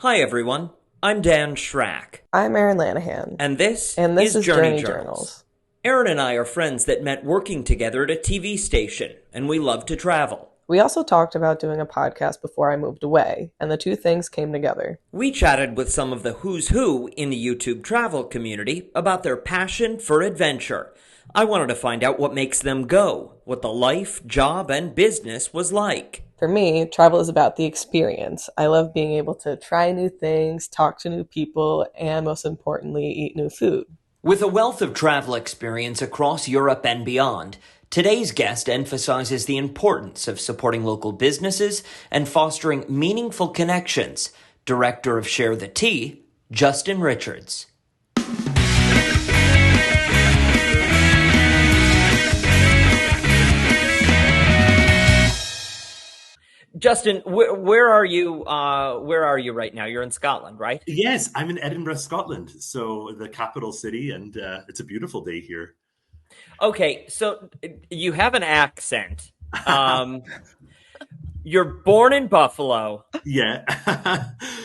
Hi everyone, I'm Dan Schrack, I'm Erin Lanahan, and this and this is is Journey Journey Journals. Journals. Erin and I are friends that met working together at a TV station, and we love to travel. We also talked about doing a podcast before I moved away, and the two things came together. We chatted with some of the who's who in the YouTube travel community about their passion for adventure. I wanted to find out what makes them go, what the life, job, and business was like. For me, travel is about the experience. I love being able to try new things, talk to new people, and most importantly, eat new food. With a wealth of travel experience across Europe and beyond, today's guest emphasizes the importance of supporting local businesses and fostering meaningful connections. Director of Share the Tea, Justin Richards. Justin, where are you? Where are you right now? You're in Scotland, right? Yes, I'm in Edinburgh, Scotland, so the capital city, and it's a beautiful day here. Okay, so you have an accent. Um, you're born in Buffalo, Yeah.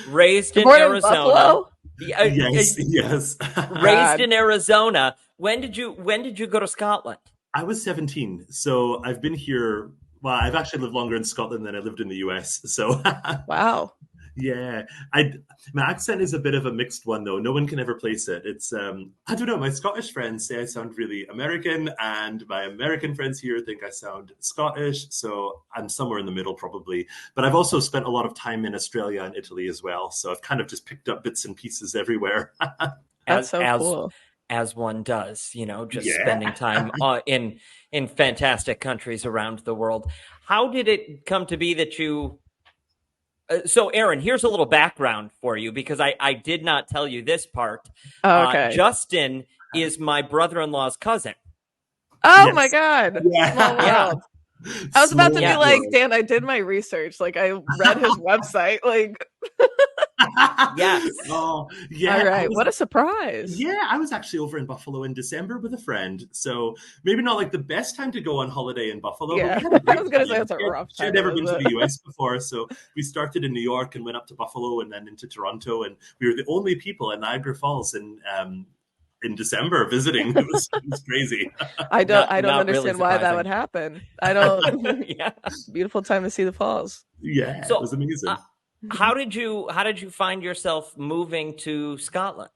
raised You're in born in Arizona. Buffalo? Yes, yes. Raised God. in Arizona. When did you go to Scotland? I was 17, so I've been here. Well, I've actually lived longer in Scotland than I lived in the US. So Wow. yeah, I my accent is a bit of a mixed one though. No one can ever place it. It's I don't know. My Scottish friends say I sound really American, and my American friends here think I sound Scottish. So I'm somewhere in the middle probably. But I've also spent a lot of time in Australia and Italy as well. So I've kind of just picked up bits and pieces everywhere. That's As so as cool. as one does, just spending Yeah. time in fantastic countries around the world. How did it come to be that you? So, Erin, here's a little background for you because I did not tell you this part. Oh, okay. Justin is my brother-in-law's cousin. Oh my Yes. God. Small Yeah, Yeah. world. I was about to be Small yeah, like, world. Dan, I did my research. Like, I read his website. Like, yes. Oh, all yeah. right. What a surprise. I was actually over in Buffalo in December with a friend. So maybe not like the best time to go on holiday in Buffalo, but we Yeah. had a I great was going to say time. it's a rough She had time to never been to the visit. US before. So we started in New York and went up to Buffalo and then into Toronto. And we were the only people in Niagara Falls in December visiting. It was crazy. Not I don't not really understand why that would surprising. happen. I don't Yeah. beautiful time to see the falls. Yeah, it So, was uh, amazing. how did you find yourself moving to Scotland?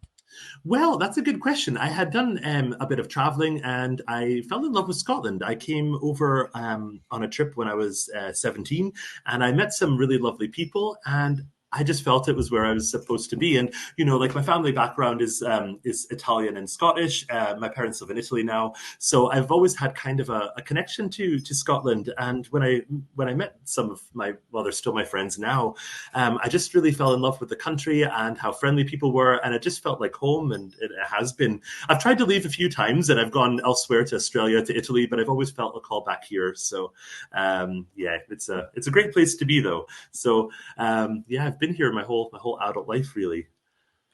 Well, that's a good question. I had done a bit of traveling and I fell in love with Scotland. I came over on a trip when I was 17 and I met some really lovely people and I just felt it was where I was supposed to be. And, like my family background is Italian and Scottish. My parents live in Italy now. So I've always had kind of a connection to Scotland. And when I met some of they're still my friends now, I just really fell in love with the country and how friendly people were, and it just felt like home. And it has been. I've tried to leave a few times, and I've gone elsewhere to Australia, to Italy, but I've always felt a call back here. So, yeah, it's a great place to be, though. So, yeah, I've been here my whole adult life, really.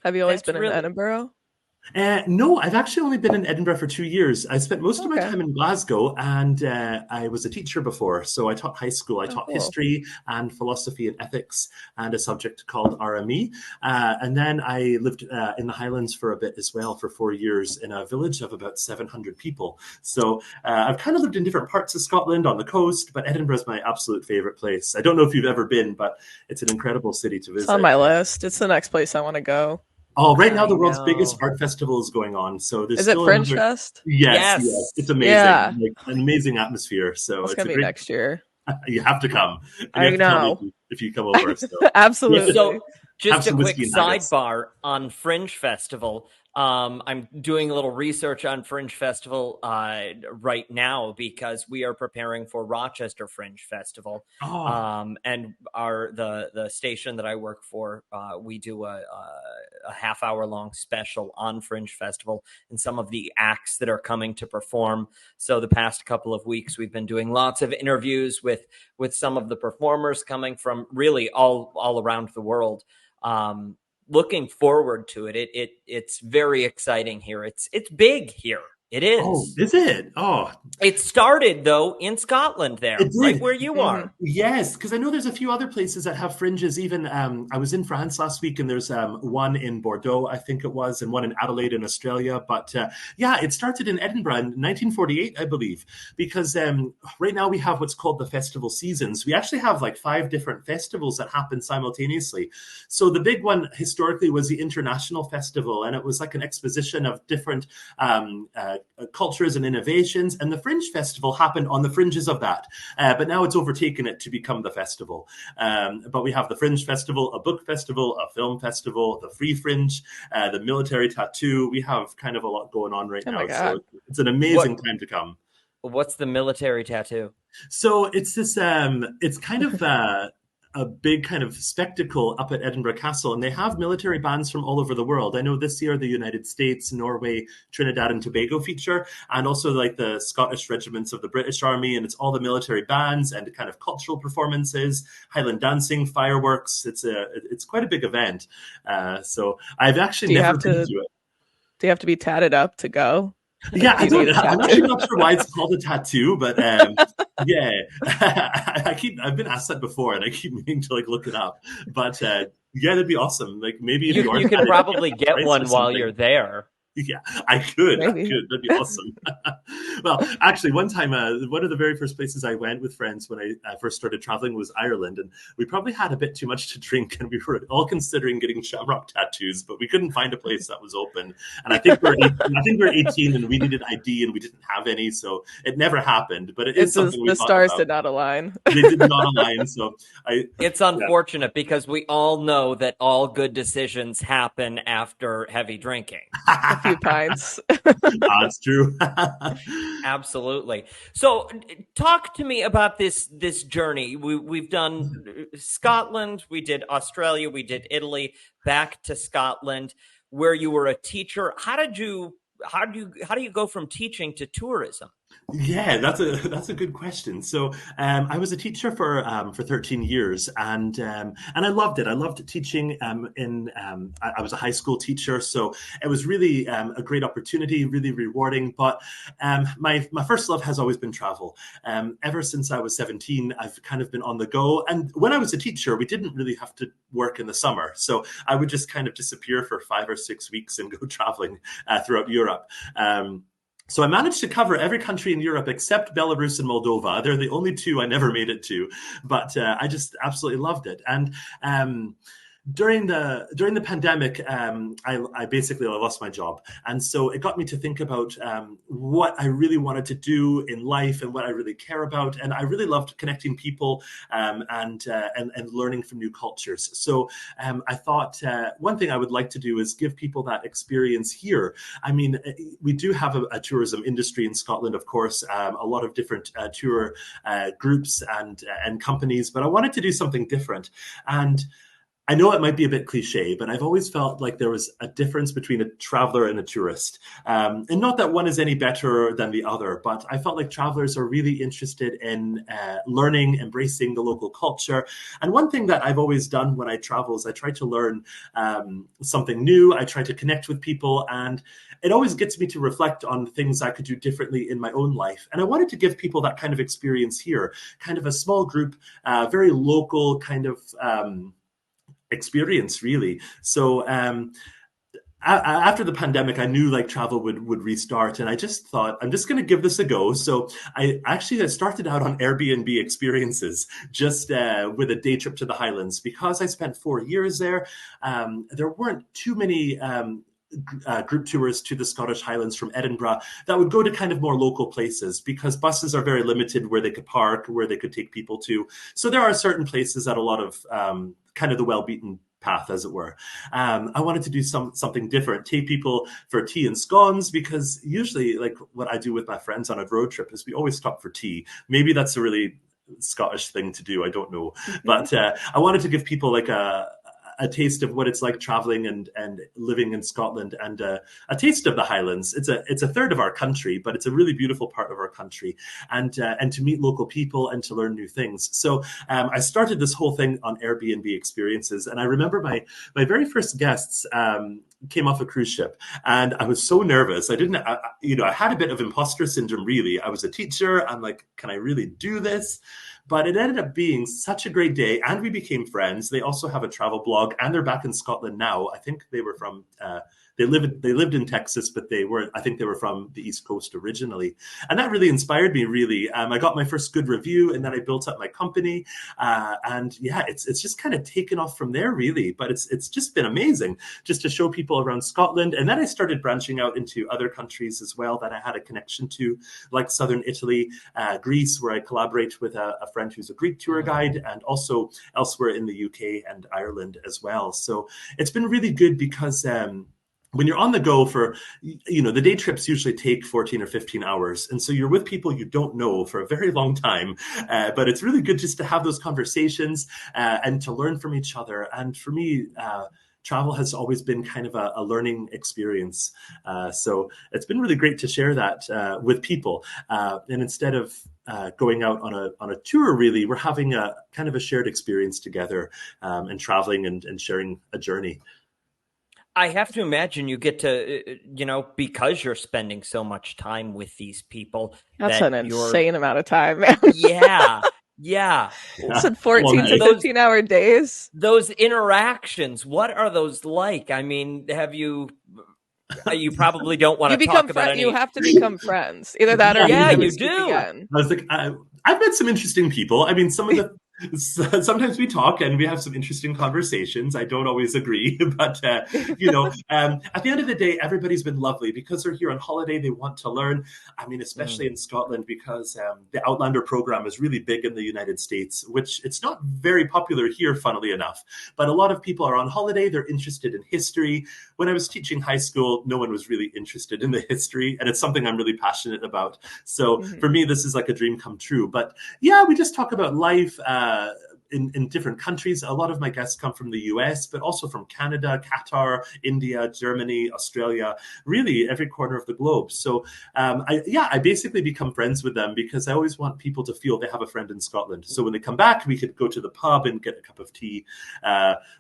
Have you always That's been in really Edinburgh? No, I've actually only been in Edinburgh for 2 years. I spent most of my Okay. time in Glasgow, and I was a teacher before. So I taught high school. I Oh, taught cool. history and philosophy and ethics, and a subject called RME. And then I lived in the Highlands for a bit as well for 4 years in a village of about 700 people. So I've kind of lived in different parts of Scotland on the coast, but Edinburgh is my absolute favorite place. I don't know if you've ever been, but it's an incredible city to It's on visit. my list. It's the next place I want to go. Oh, right now I the world's biggest know. art festival is going on. So there's Is it still Fringe another. Fest? Yes, yes, it's Yes. amazing. Yeah. Like an amazing atmosphere. So That's it's gonna a be great. next year. You have to come, and you I have to tell me know. if you come over. So we have to Absolutely. So, have just a some quick whiskey and haggis. sidebar on Fringe Festival. I'm doing a little research on Fringe Festival right now because we are preparing for Rochester Fringe Festival. Oh, And the station that I work for, we do a half hour long special on Fringe Festival and some of the acts that are coming to perform. So the past couple of weeks, we've been doing lots of interviews with some of the performers coming from really all around the world. Um, Looking forward to it. It's very exciting here. It's big here. It Oh, is. is it? Oh, It started though in Scotland, there, it right did. where you Hmm. are. Yes, because I know there's a few other places that have fringes. Even I was in France last week, and there's one in Bordeaux, I think it was, and one in Adelaide in Australia. But yeah, it started in Edinburgh in 1948, I believe, because right now we have what's called the festival seasons. We actually have like five different festivals that happen simultaneously. So the big one historically was the International Festival, and it was like an exposition of different cultures and innovations. And the Fringe Festival happened on the fringes of that. But now it's overtaken it to become the festival. But we have the Fringe Festival, a book festival, a film festival, the Free Fringe, the military tattoo. We have kind of a lot going on right Oh my now. God. So it's an amazing What time to come. what's the military tattoo? So it's this it's kind of a big kind of spectacle up at Edinburgh Castle, and they have military bands from all over the world. I know this year the United States, Norway, Trinidad and Tobago feature, and also like the Scottish regiments of the British Army, and it's all the military bands and kind of cultural performances, Highland dancing, fireworks. It's quite a big event. So I've actually Do you never have been to to it. do you have to be tatted up to go? Yeah, Do I you need don't. a I'm tattoo? actually not sure why it's called a tattoo, but yeah, I've been asked that before, and I keep meaning to like look it up. But yeah, that'd be awesome. Like maybe if You you are you can tatted up, get probably a get price or one while something. you're there. Yeah, I could. I Maybe. could. That'd be awesome. Well, actually, one time, one of the very first places I went with friends when I first started traveling was Ireland, and we probably had a bit too much to drink, and we were all considering getting shamrock tattoos, but we couldn't find a place that was open. And I think we were 18, and we needed ID, and we didn't have any, so it never happened. But it It is does something we the thought stars about. did not align They did not align, so I It's yeah. unfortunate because we all know that all good decisions happen after heavy drinking. a few pints. That's true. Absolutely. So, talk to me about this journey. We've done Scotland, we did Australia, we did Italy, back to Scotland, where you were a teacher. How do you go from teaching to tourism? Yeah, that's a good question. So I was a teacher for 13 years, and I loved it. I loved teaching. I was a high school teacher, so it was really a great opportunity, really rewarding. But my first love has always been travel. Ever since I was 17, I've kind of been on the go. And when I was a teacher, we didn't really have to work in the summer, so I would just kind of disappear for 5 or 6 weeks and go traveling throughout Europe. So I managed to cover every country in Europe except Belarus and Moldova. They're the only two I never made it to, but I just absolutely loved it. And during the pandemic, I basically lost my job, and so it got me to think about what I really wanted to do in life and what I really care about. And I really loved connecting people and learning from new cultures. So I thought one thing I would like to do is give people that experience here. I mean, we do have a tourism industry in Scotland, of course, a lot of different tour groups and companies, but I wanted to do something different. And I know it might be a bit cliche, but I've always felt like there was a difference between a traveler and a tourist. And not that one is any better than the other, but I felt like travelers are really interested in learning, embracing the local culture. And one thing that I've always done when I travel is I try to learn something new. I try to connect with people, and it always gets me to reflect on things I could do differently in my own life. And I wanted to give people that kind of experience here, kind of a small group, very local kind of experience, really. So after the pandemic, I knew like travel would restart, and I just thought I'm just going to give this a go. So I actually started out on Airbnb experiences, just with a day trip to the Highlands, because I spent 4 years there. There weren't too many. Group tours to the Scottish Highlands from Edinburgh that would go to kind of more local places, because buses are very limited where they could park, where they could take people to. So there are certain places that a lot of kind of the well-beaten path, as it were. I wanted to do something different, take people for tea and scones, because usually, like what I do with my friends on a road trip is we always stop for tea. Maybe that's a really Scottish thing to do. I don't know, Mhm. but I wanted to give people like a taste of what it's like traveling and living in Scotland, and a taste of the Highlands. It's a third of our country, but it's a really beautiful part of our country, and to meet local people and to learn new things. So I started this whole thing on Airbnb experiences, and I remember my very first guests came off a cruise ship, and I was so nervous. I had a bit of imposter syndrome, really. I was a teacher. I'm like, can I really do this? But it ended up being such a great day, and we became friends. They also have a travel blog, and they're back in Scotland now. I think they were from they lived in Texas, but I think they were from the East Coast originally. And that really inspired me, really. I got my first good review, and then I built up my company. And yeah, it's just kind of taken off from there, really. But it's just been amazing just to show people around Scotland. And then I started branching out into other countries as well that I had a connection to, like Southern Italy, Greece, where I collaborate with a friend who's a Greek tour guide, and also elsewhere in the UK and Ireland as well. So it's been really good because when you're on the go for, the day trips usually take 14 or 15 hours. And so you're with people you don't know for a very long time. But it's really good just to have those conversations and to learn from each other. And for me, travel has always been kind of a learning experience. So it's been really great to share that with people. And instead of going out on a tour, really, we're having a kind of a shared experience together, and traveling and sharing a journey. I have to imagine you get to, because you're spending so much time with these people. That's that an you're, insane amount of time. Yeah. You said 14 to 15 hour days. Those interactions, what are those like? I mean, you probably don't want to talk about any. You have to become friends. Either that or yeah, you speak do. Again. I was like, I've met some interesting people. I mean, sometimes we talk and we have some interesting conversations. I don't always agree, but at the end of the day, everybody's been lovely because they're here on holiday. They want to learn. I mean, especially in Scotland, because the Outlander program is really big in the United States, which it's not very popular here, funnily enough. But a lot of people are on holiday. They're interested in history. When I was teaching high school, no one was really interested in the history, and it's something I'm really passionate about. So for me, this is like a dream come true. But yeah, we just talk about life. In different countries. A lot of my guests come from the US, but also from Canada, Qatar, India, Germany, Australia, really every corner of the globe. So I basically become friends with them because I always want people to feel they have a friend in Scotland. So when they come back, we could go to the pub and get a cup of tea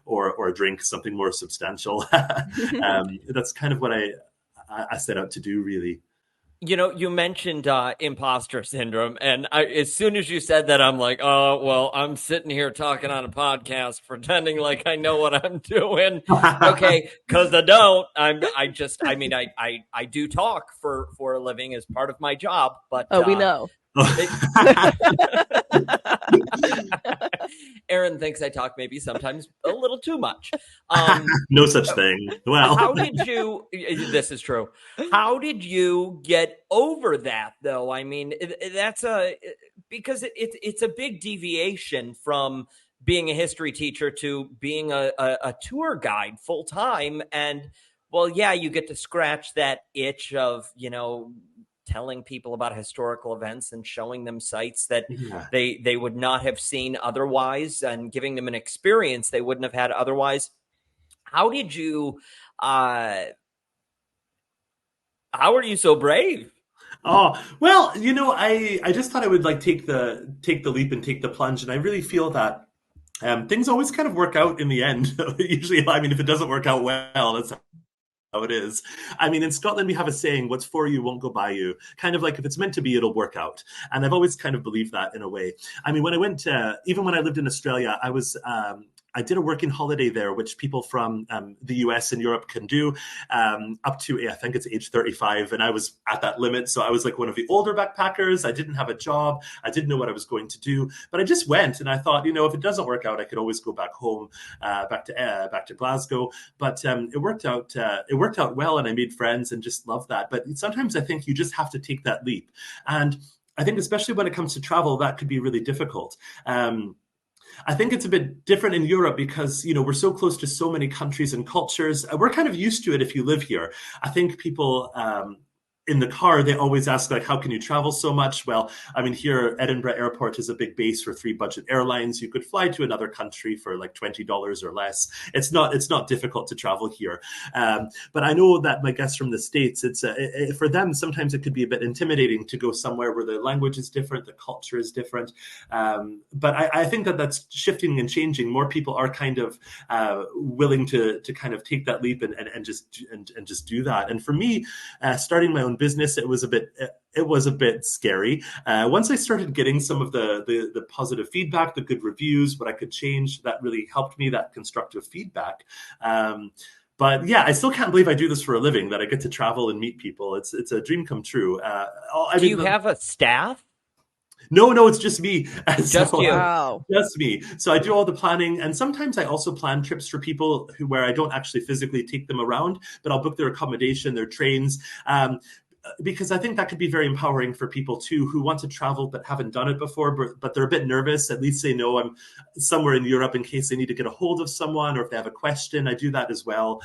or a drink, something more substantial. That's kind of what I set out to do, really. You mentioned imposter syndrome, and as soon as you said that, I'm like, oh, well, I'm sitting here talking on a podcast, pretending like I know what I'm doing. Okay, because I don't. I do talk for a living as part of my job, but we know. Erin thinks I talk maybe sometimes a little too much. No such thing. Well, how did you? This is true. How did you get over that, though? I mean, because it's a big deviation from being a history teacher to being a tour guide full time, and well, yeah, you get to scratch that itch of telling people about historical events and showing them sites that they would not have seen otherwise, and giving them an experience they wouldn't have had otherwise. How did you how are you so brave? Oh, well, I just thought I would take the leap and take the plunge, and I really feel that things always kind of work out in the end. Usually, I mean, if it doesn't work out well, that's how it is. I mean, in Scotland, we have a saying, what's for you won't go by you. Kind of like if it's meant to be, it'll work out. And I've always kind of believed that in a way. I mean, when I went even when I lived in Australia, I did a working holiday there, which people from the US and Europe can do up to, I think it's age 35. And I was at that limit. So I was like one of the older backpackers. I didn't have a job. I didn't know what I was going to do. But I just went, and I thought, if it doesn't work out, I could always go back home, back to Glasgow. But it worked out. It worked out well, and I made friends and just loved that. But sometimes I think you just have to take that leap. And I think especially when it comes to travel, that could be really difficult. I think it's a bit different in Europe because, we're so close to so many countries and cultures. We're kind of used to it if you live here. I think people in the car, they always ask, like, how can you travel so much? Well, I mean, here, Edinburgh Airport is a big base for 3 budget airlines. You could fly to another country for like $20 or less. It's not difficult to travel here. But I know that my guests from the States, for them, sometimes it could be a bit intimidating to go somewhere where the language is different, the culture is different. But I think that that's shifting and changing. More people are kind of willing to kind of take that leap and just do that. And for me, starting my own business, it was a bit scary. Once I started getting some of the positive feedback, the good reviews, what I could change, that really helped me, that constructive feedback. But yeah, I still can't believe I do this for a living, that I get to travel and meet people. It's a dream come true. Do you have a staff? No, it's just me. Just you. Wow. Just me. So I do all the planning, and sometimes I also plan trips for people where I don't actually physically take them around, but I'll book their accommodation, their trains. Because I think that could be very empowering for people too, who want to travel but haven't done it before, but they're a bit nervous. At least they know I'm somewhere in Europe in case they need to get a hold of someone, or if they have a question. I do that as well.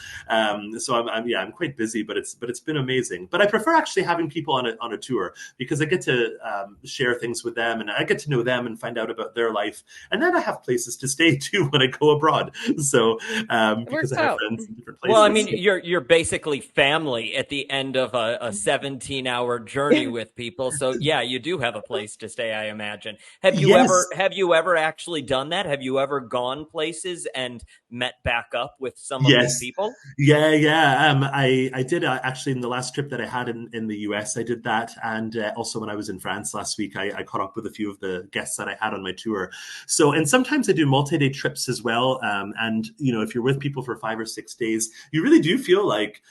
So I'm quite busy, but it's been amazing. But I prefer actually having people on a tour, because I get to share things with them, and I get to know them and find out about their life, and then I have places to stay too when I go abroad. So because I have friends in different places. Well, I mean, you're basically family at the end of a 17-hour journey with people. So yeah, you do have a place to stay, I imagine. Have you ever actually done that? Have you ever gone places and met back up with some of these people? Yeah. I did actually, in the last trip that I had in the US, I did that. And also when I was in France last week, I caught up with a few of the guests that I had on my tour. So, and sometimes I do multi-day trips as well. And, if you're with people for 5 or 6 days, you really do feel like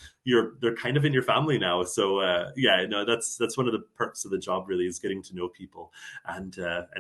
they're kind of in your family now. So that's one of the perks of the job, really, is getting to know people and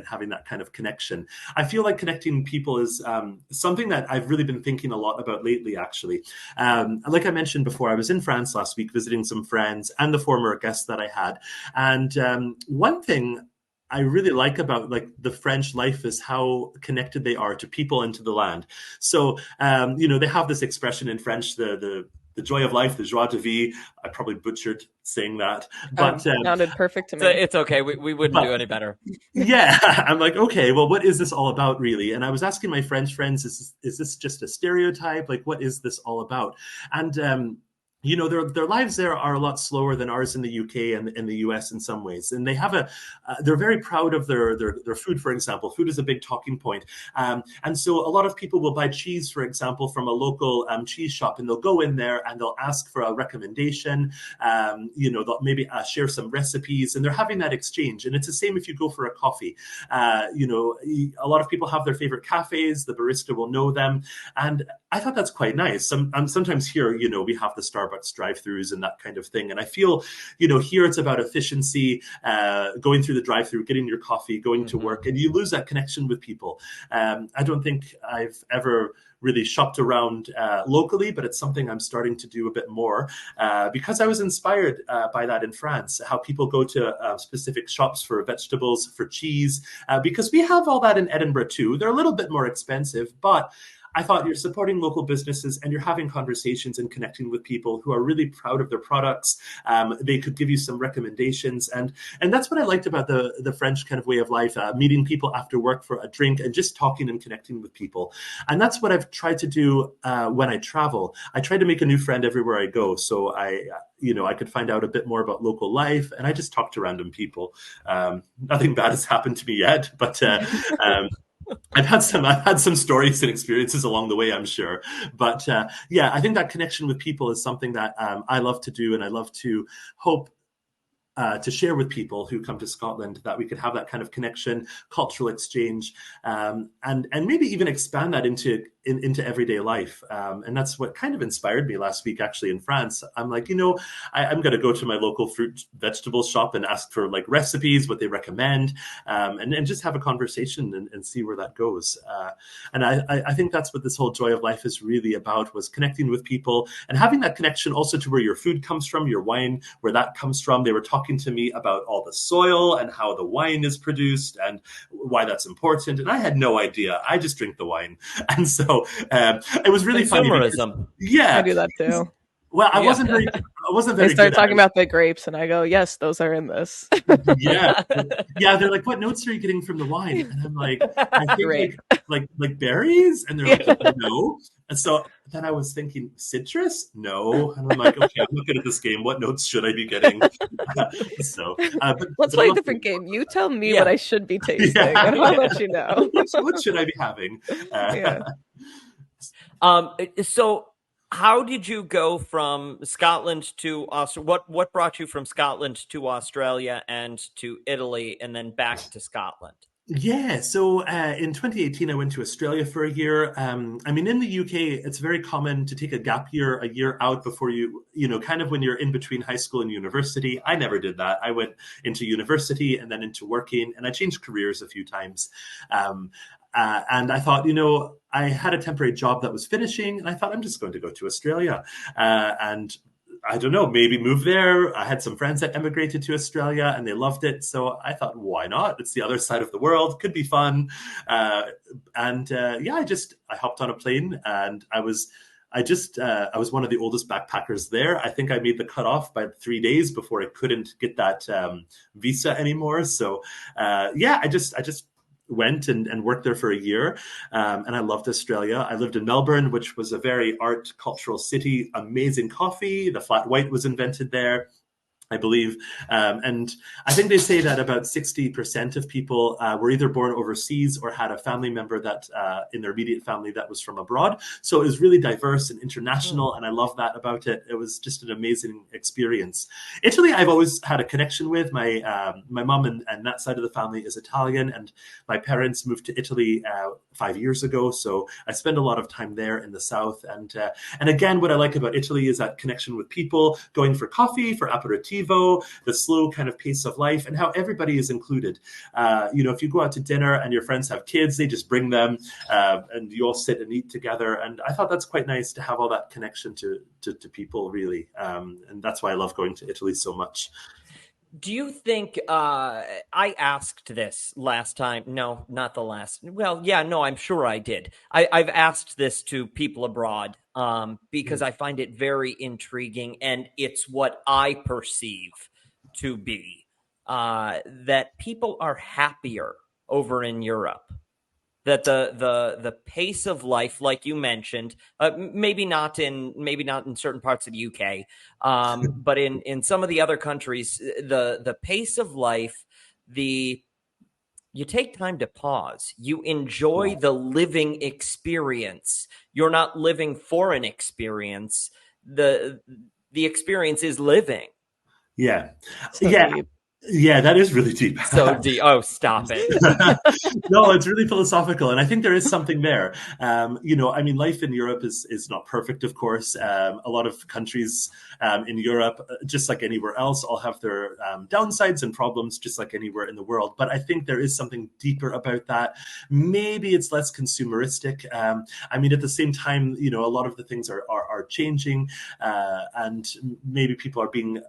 having that kind of connection. I feel like connecting people is something that I've really been thinking a lot about lately, actually. Like I mentioned before, I was in France last week visiting some friends and the former guests that I had. And one thing I really like about the French life is how connected they are to people and to the land. So, they have this expression in French, the joy of life, the joie de vivre. I probably butchered saying that, but sounded perfect to me. It's okay. We wouldn't do any better. Yeah, I'm like, okay, well, what is this all about, really? And I was asking my French friends, is this just a stereotype? Like, what is this all about? And their lives there are a lot slower than ours in the UK and in the US in some ways. And they have they're very proud of their food, for example. Food is a big talking point. And so a lot of people will buy cheese, for example, from a local cheese shop, and they'll go in there and they'll ask for a recommendation. They'll maybe share some recipes, and they're having that exchange. And it's the same if you go for a coffee. A lot of people have their favorite cafes. The barista will know them. And I thought that's quite nice. Sometimes here, we have the Starbucks drive-thrus and that kind of thing. And I feel, here it's about efficiency, going through the drive-thru, getting your coffee, going to work, and you lose that connection with people. I don't think I've ever really shopped around locally, but it's something I'm starting to do a bit more because I was inspired by that in France, how people go to specific shops for vegetables, for cheese, because we have all that in Edinburgh too. They're a little bit more expensive, but I thought you're supporting local businesses and you're having conversations and connecting with people who are really proud of their products. They could give you some recommendations. And that's what I liked about the French kind of way of life, meeting people after work for a drink and just talking and connecting with people. And that's what I've tried to do when I travel. I try to make a new friend everywhere I go. So I could find out a bit more about local life, and I just talk to random people. Nothing bad has happened to me yet, but I've had some stories and experiences along the way, I'm sure. But I think that connection with people is something that I love to do, and I love to hope to share with people who come to Scotland, that we could have that kind of connection, cultural exchange, and maybe even expand that into everyday life. And that's what kind of inspired me last week, actually, in France. I'm like, I'm going to go to my local fruit vegetable shop and ask for recipes, what they recommend, and just have a conversation and see where that goes. And I think that's what this whole joy of life is really about, was connecting with people and having that connection also to where your food comes from, your wine, where that comes from. They were talking to me about all the soil and how the wine is produced and why that's important. And I had no idea. I just drink the wine. And so it was really funny. Consumerism. Yeah. I do that too. Well, I wasn't very I wasn't They very start good at talking it. about the grapes, and I go, yes, those are in this. Yeah, yeah. They're like, "What notes are you getting from the wine?" And I'm like, "I think Grape. like berries." And they're like, Yeah. "No." And so then I was thinking, "Citrus? No." And I'm like, "Okay, I'm not good at this game. What notes should I be getting?" So, Let's but I play a love different doing game. You tell me what Yeah. I should be tasting, yeah. and I'll let you know. What should I be having? Yeah. So how did you go from Scotland to what brought you from Scotland to Australia and to Italy and then back to Scotland? Yeah, so in 2018, I went to Australia for a year. I mean, in the UK, it's very common to take a gap year, a year out before kind of when you're in between high school and university. I never did that. I went into university and then into working, and I changed careers a few times. Um, and I thought, I had a temporary job that was finishing, and I thought I'm just going to go to Australia. And I don't know, maybe move there. I had some friends that emigrated to Australia and they loved it. So I thought, why not? It's the other side of the world, could be fun. Yeah, I hopped on a plane and I was one of the oldest backpackers there. I think I made the cutoff by 3 days before I couldn't get that visa anymore. So I just went and worked there for a year. And I loved Australia. I lived in Melbourne, which was a very art cultural city, amazing coffee. The flat white was invented there, I believe. And I think they say that about 60% of people were either born overseas or had a family member that in their immediate family that was from abroad. So it was really diverse and international. And I love that about it. It was just an amazing experience. Italy, I've always had a connection with. My mom and that side of the family is Italian. And my parents moved to Italy 5 years ago. So I spend a lot of time there in the south. And again, what I like about Italy is that connection with people, going for coffee, for aperitif, the slow kind of pace of life, and how everybody is included. If you go out to dinner and your friends have kids, they just bring them, and you all sit and eat together. And I thought that's quite nice to have all that connection to people, really. And that's why I love going to Italy so much. Do you think I asked this last time? No, not the last. Well, yeah, no, I'm sure I did. I've asked this to people abroad because I find it very intriguing, and it's what I perceive to be that people are happier over in Europe, that the pace of life, like you mentioned, maybe not in certain parts of the UK, but in some of the other countries, the pace of life, the you take time to pause. You enjoy the living experience. You're not living for an experience. The experience is living. Yeah. So Yeah. deep. Yeah, that is really deep. So, oh, stop it. No, it's really philosophical, and I think there is something there. I mean, life in Europe is not perfect, of course. A lot of countries in Europe, just like anywhere else, all have their downsides and problems, just like anywhere in the world. But I think there is something deeper about that. Maybe it's less consumeristic. I mean, at the same time, a lot of the things are changing, and maybe people are being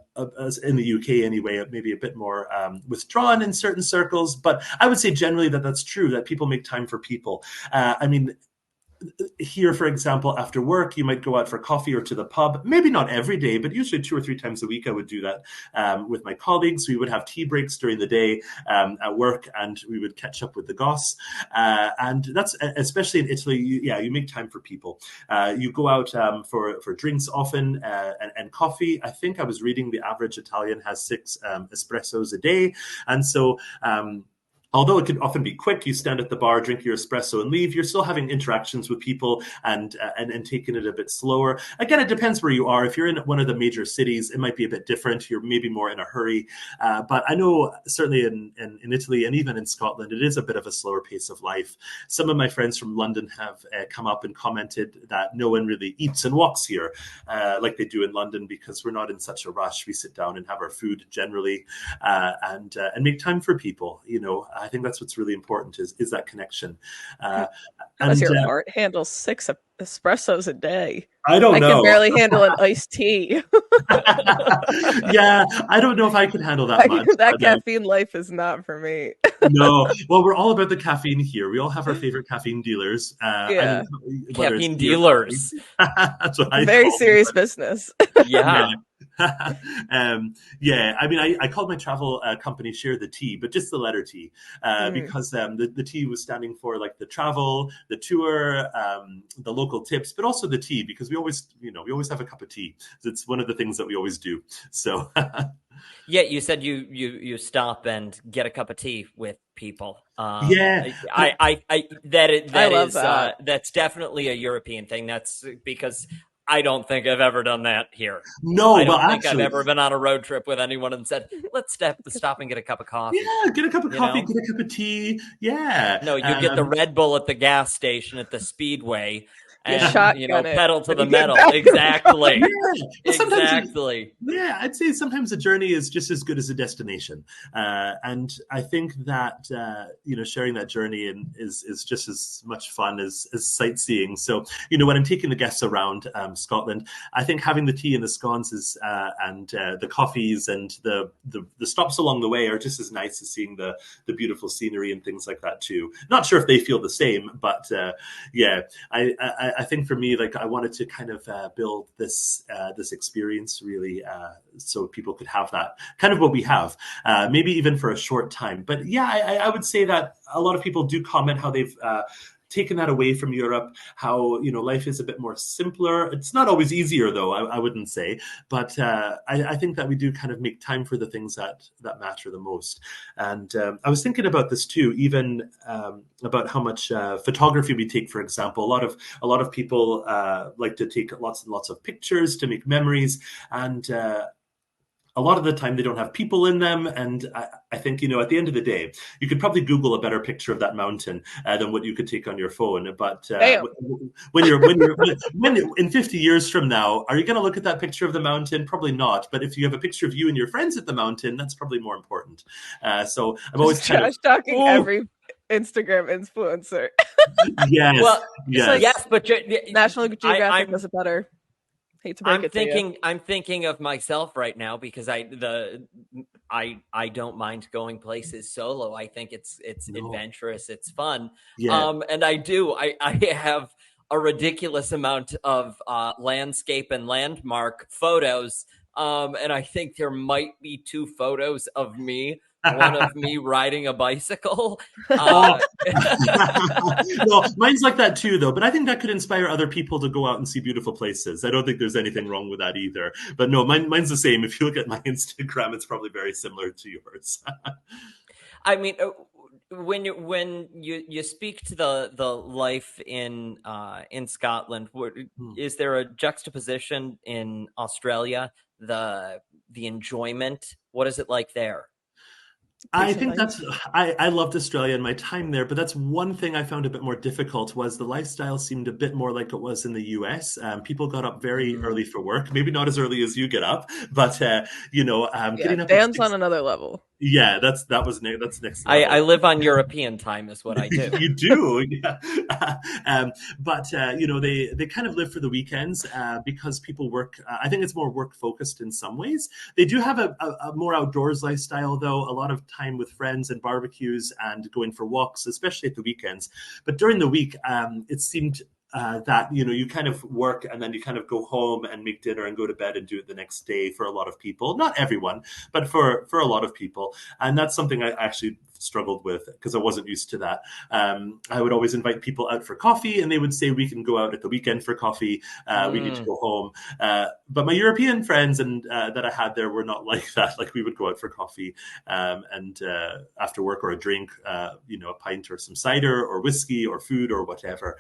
in the UK anyway, maybe a bit more withdrawn in certain circles. But I would say generally that's true, that people make time for people. I mean, here, for example, after work, you might go out for coffee or to the pub. Maybe not every day, but usually 2 or 3 times a week, I would do that with my colleagues. We would have tea breaks during the day at work, and we would catch up with the goss. And that's especially in Italy. You make time for people. You go out for drinks often and coffee. I think I was reading the average Italian has 6 espressos a day, and so. Although it can often be quick, you stand at the bar, drink your espresso, and leave. You're still having interactions with people and taking it a bit slower. Again, it depends where you are. If you're in one of the major cities, it might be a bit different. You're maybe more in a hurry. But I know certainly in Italy and even in Scotland, it is a bit of a slower pace of life. Some of my friends from London have come up and commented that no one really eats and walks here like they do in London, because we're not in such a rush. We sit down and have our food generally and make time for people. I think that's what's really important is that connection. How does your heart handle 6 espressos a day? I don't know. I can barely handle an iced tea. Yeah, I don't know if I could handle that much. That caffeine life is not for me. No. Well, we're all about the caffeine here. We all have our favorite caffeine dealers. Yeah. Caffeine dealers. That's what I Very call serious them. business. Yeah. Yeah, I mean, I called my travel company Share the T, but just the letter T, Mm. because the T was standing for like the travel, the tour, the local tips, but also the tea, because we always have a cup of tea. It's one of the things that we always do. So Yeah, you said you stop and get a cup of tea with people. yeah, but I That love is that. that's definitely a European thing. That's because I don't think I've ever done that here. no, I well, don't think I've actually, ever been on a road trip with anyone and said, "Let's stop and get a cup of coffee." yeah, get a cup of You coffee, know? get a cup of tea. Yeah. No, you get the Red Bull at the gas station at the Speedway, You and shotgun it, pedal to and the you get metal. back in the car. Exactly, Yeah. Well, sometimes, exactly. yeah, I'd say sometimes a journey is just as good as a destination, and I think that sharing that journey is just as much fun as sightseeing. So when I'm taking the guests around Scotland, I think having the tea and the scones and the coffees and the stops along the way are just as nice as seeing the beautiful scenery and things like that too. Not sure if they feel the same, but yeah, I think for me, like I wanted to kind of build this experience really, so people could have that kind of what we have, maybe even for a short time. But yeah, I would say that a lot of people do comment how they've taken that away from Europe, how life is a bit more simpler. It's not always easier though, I wouldn't say, but I think that we do kind of make time for the things that matter the most. And I was thinking about this too, even about how much photography we take, for example. A lot of people like to take lots and lots of pictures to make memories, and a lot of the time they don't have people in them. And I think at the end of the day, you could probably Google a better picture of that mountain than what you could take on your phone. But Damn. when in 50 years from now, are you going to look at that picture of the mountain? Probably not. But if you have a picture of you and your friends at the mountain, that's probably more important. So I'm always Just kind of, trash talking oh every Instagram influencer. yes, Well, Just like yes. yes, but National I, Geographic I'm does it better. Hate to break it to you. I'm thinking of myself right now because I don't mind going places solo. I think it's No, adventurous, it's fun. yeah. And I have a ridiculous amount of landscape and landmark photos. And I think there might be two photos of me, one of me riding a bicycle. Oh, Uh, no, mine's like that too, though. But I think that could inspire other people to go out and see beautiful places. I don't think there's anything wrong with that either. But no, mine's the same. If you look at my Instagram, it's probably very similar to yours. I mean, when you speak to the life in Scotland, is there a juxtaposition in Australia? The enjoyment. What is it like there? I Peace and think light. I loved Australia and my time there, but that's one thing I found a bit more difficult was the lifestyle seemed a bit more like it was in the US. People got up very Mm. early for work, maybe not as early as you get up, but Yeah, getting up at Dan's on six. another level. Yeah, that's next I level. live on European time, is what I do. You do, yeah. But they kind of live for the weekends because people work. I think it's more work focused in some ways. They do have a more outdoors lifestyle, though. A lot of time with friends and barbecues and going for walks, especially at the weekends. But during the week, it seemed that you kind of work and then you kind of go home and make dinner and go to bed and do it the next day for a lot of people. Not everyone, but for a lot of people, and that's something I actually struggled with because I wasn't used to that. I would always invite people out for coffee, and they would say we can go out at the weekend for coffee. We need to Mm. go home. But my European friends and that I had there were not like that. Like we would go out for coffee and after work or a drink, a pint or some cider or whiskey or food or whatever.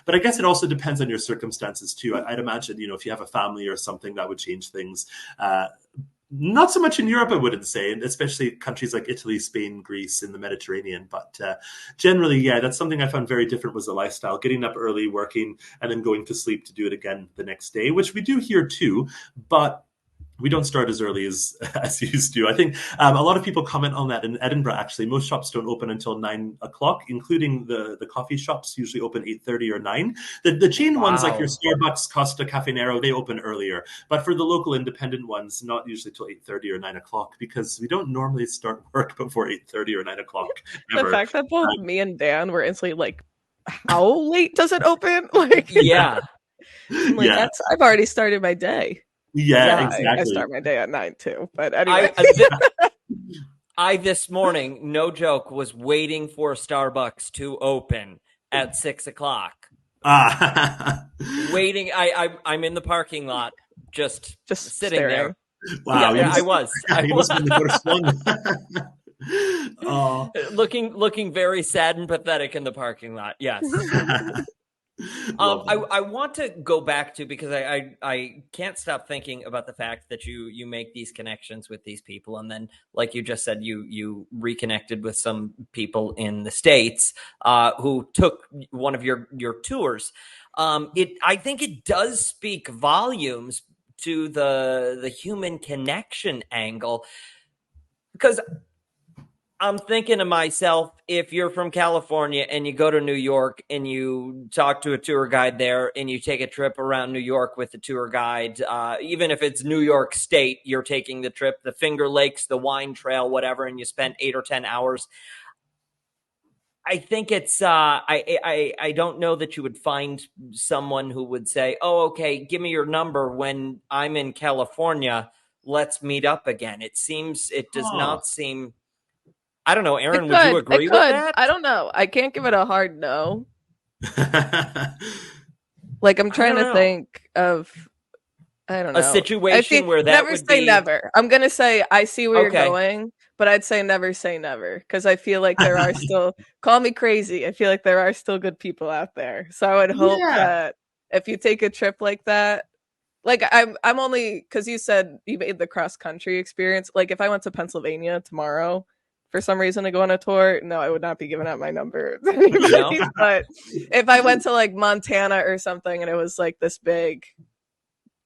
But I guess it also depends on your circumstances too. I'd imagine, if you have a family or something, that would change things. Not so much in Europe, I wouldn't say, especially countries like Italy, Spain, Greece, in the Mediterranean. But generally, yeah, that's something I found very different was the lifestyle, getting up early, working, and then going to sleep to do it again the next day, which we do here too. But we don't start as early as you used to. I think a lot of people comment on that in Edinburgh. Actually, most shops don't open until 9 o'clock, including the coffee shops. Usually open 8:30 or 9. The chain ones like your Wow. Starbucks, Costa, Cafe Nero, they open earlier. But for the local independent ones, not usually till 8:30 or 9 o'clock because we don't normally start work before 8:30 or 9 o'clock The ever. fact that both me and Dan were instantly like, how late does it open? Like, Yeah. I'm like, Yeah. I've already started my day. Yeah, Yeah. I exactly. start my day at 9 too. But anyway. I this morning, no joke, was waiting for Starbucks to open at 6 o'clock. Ah, Waiting. I'm in the parking lot, just Just sitting staring. there. wow, Yeah, I was. I you must have was been the first one. Oh, looking very sad and pathetic in the parking lot. Yes. lovely. I want to go back to, because I can't stop thinking about the fact that you make these connections with these people, and then, like you just said, you reconnected with some people in the States who took one of your tours. I think it does speak volumes to the human connection angle, because I'm thinking to myself, if you're from California and you go to New York and you talk to a tour guide there and you take a trip around New York with the tour guide, even if it's New York State, you're taking the trip, the Finger Lakes, the Wine Trail, whatever, and you spend 8 or 10 hours. I think it's I don't know that you would find someone who would say, "Oh, okay, give me your number when I'm in California. Let's meet up again." It does Oh. not seem. I don't know, It Erin, would you could. It agree with could. that? I don't know. I can't give it a hard no. Like I'm I trying don't to know. think of I don't A know. I situation think where that never would say be never. I'm gonna say I see where you're okay. going, but I'd say never because I feel like there are still call me crazy. I feel like there are still good people out there. So I would hope Yeah. that if you take a trip like that, like I'm only because you said you made the cross country experience. Like if I went to Pennsylvania tomorrow for some reason to go on a tour, no, I would not be giving out my number to No? anybody. But if I went to like Montana or something and it was like this big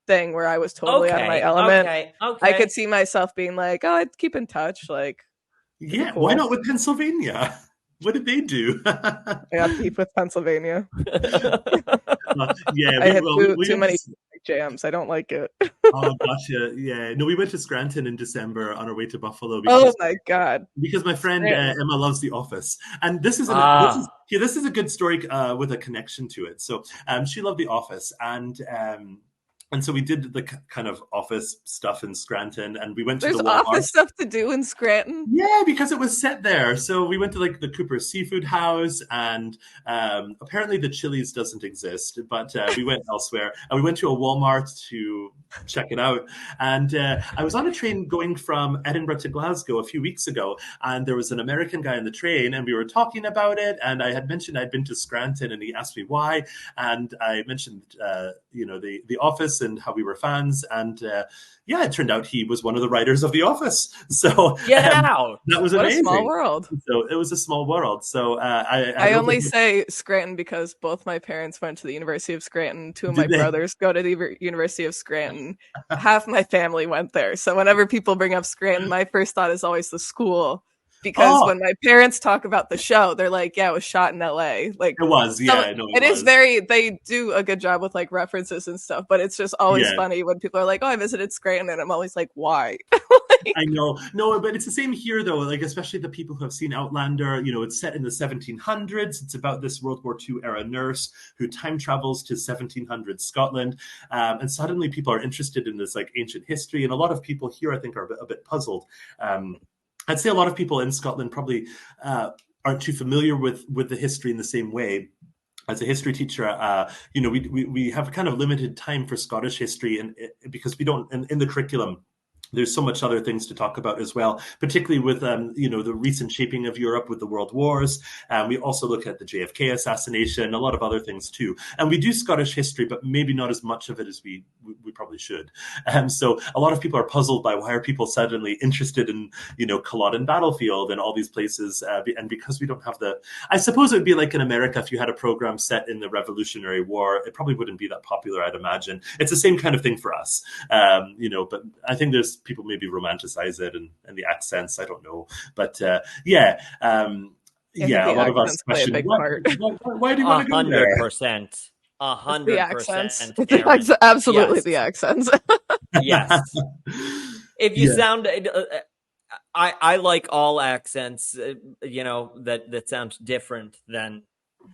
thing where I was totally out of my Okay. element, Okay. I could Okay. see myself being like, oh, I'd keep in touch. Like it'd be Yeah, why cool. not with Pennsylvania? What did they do? I got beef with Pennsylvania. Yeah, I had we too went many to. jams. I don't like it. Oh, gotcha. Yeah, no, we went to Scranton in December on our way to Buffalo Oh my god. because my friend Scranton. Emma loves The Office, and Ah. this is a good story with a connection to it. So, she loved The Office, and so we did the kind of office stuff in Scranton, and we went to the There's office Walmart. stuff to do in Scranton. Yeah, because it was set there. So we went to like the Cooper Seafood House, and apparently the Chili's doesn't exist, but we went elsewhere. And we went to a Walmart to check it out. And I was on a train going from Edinburgh to Glasgow a few weeks ago, and there was an American guy on the train, and we were talking about it. And I had mentioned I'd been to Scranton, and he asked me why. And I mentioned, the Office and how we were fans, and yeah, it turned out he was one of the writers of The Office. So Get out. that was What a small amazing. world. So it was a small world. So I I had over. only say Scranton because both my parents went to the University of Scranton. Two of my Did they? brothers go to the University of Scranton. Half my family went there. So whenever people bring up Scranton, my first thought is always the school. Because Oh, when my parents talk about the show, they're like, yeah, it was shot in LA. Like it was. Yeah, I know it it is was. they do a good job with like references and stuff, but it's just always Yeah. funny when people are like, oh, I visited Scranton, and I'm always like, why? I know. No, but it's the same here, though. Like, especially the people who have seen Outlander, it's set in the 1700s. It's about this World War II era nurse who time travels to 1700s Scotland. And suddenly people are interested in this like ancient history. And a lot of people here, I think, are a bit puzzled. Um, I'd say a lot of people in Scotland probably aren't too familiar with the history in the same way. As a history teacher, we have kind of limited time for Scottish history, and because we don't in the curriculum. There's so much other things to talk about as well, particularly with the recent shaping of Europe with the world wars. We also look at the JFK assassination, a lot of other things too. And we do Scottish history, but maybe not as much of it as we probably should. So a lot of people are puzzled by why are people suddenly interested in Culloden Battlefield and all these places, and because we don't have I suppose it would be like in America if you had a program set in the Revolutionary War, it probably wouldn't be that popular. I'd imagine it's the same kind of thing for us, But I think there's people maybe romanticize it and the accents. I don't know, but yeah, I think a the lot of us accents play a question big part. why do you want A to go hundred there? percent. A It's the hundred accents. percent, It's Erin. absolutely the Yes. accents. Yes. If you Yeah, sound, I like all accents, that sound different than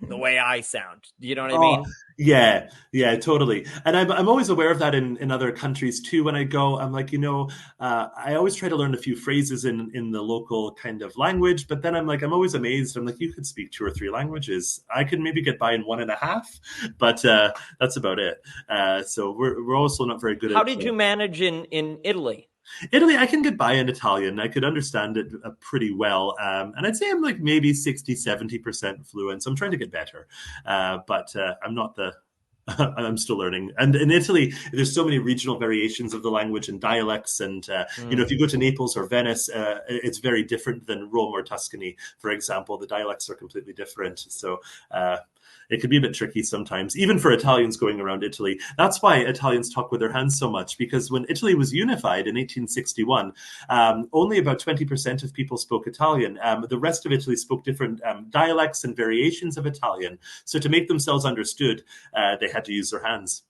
the way I sound. You know what I mean? Yeah, yeah, totally. And I'm always aware of that in other countries too. When I go, I'm like, I always try to learn a few phrases in the local kind of language, but then I'm like, I'm always amazed. I'm like, you could speak 2 or 3 languages. I could maybe get by in one and a half, but that's about it. So we're also not very good How at. did you manage in Italy? Italy, I can get by in Italian. I could understand it pretty well. And I'd say I'm like maybe 60-70% fluent. So I'm trying to get better. But I'm not the. I'm still learning. And in Italy, there's so many regional variations of the language and dialects. And, if you go to Naples or Venice, it's very different than Rome or Tuscany, for example. The dialects are completely different. So it can be a bit tricky sometimes, even for Italians going around Italy. That's why Italians talk with their hands so much, because when Italy was unified in 1861, only about 20% of people spoke Italian. The rest of Italy spoke different dialects and variations of Italian. So to make themselves understood, they had to use their hands.